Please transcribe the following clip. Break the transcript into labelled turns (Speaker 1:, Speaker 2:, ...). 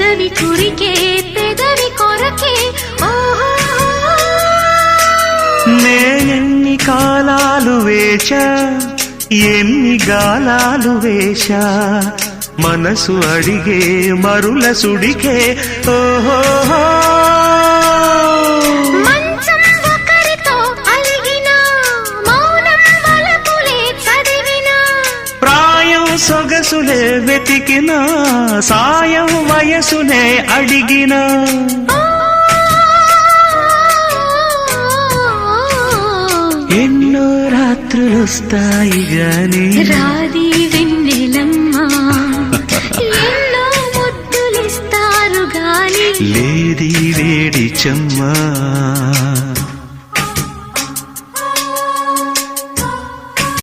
Speaker 1: పెదవి కురికే పెదవి కొరకే
Speaker 2: నేనెన్ని కాలాలు వేచా ఎన్ని గాలాలు వేశా మనసు అడిగే మరుల సుడికే ఓహో
Speaker 1: మంచం ఒకరితో అలిగిన మౌనం వలపులే చదివిన
Speaker 2: ప్రాయం సొగసులే వెతికిన సాయం వయసునే అడిగిన ఎన్నో రాత్రులొస్తాయి గాని
Speaker 1: రాది వెన్నెలమ్మా ఎన్నో ముద్దులిస్తారు గాని
Speaker 2: లేది వేడి చెమ్మా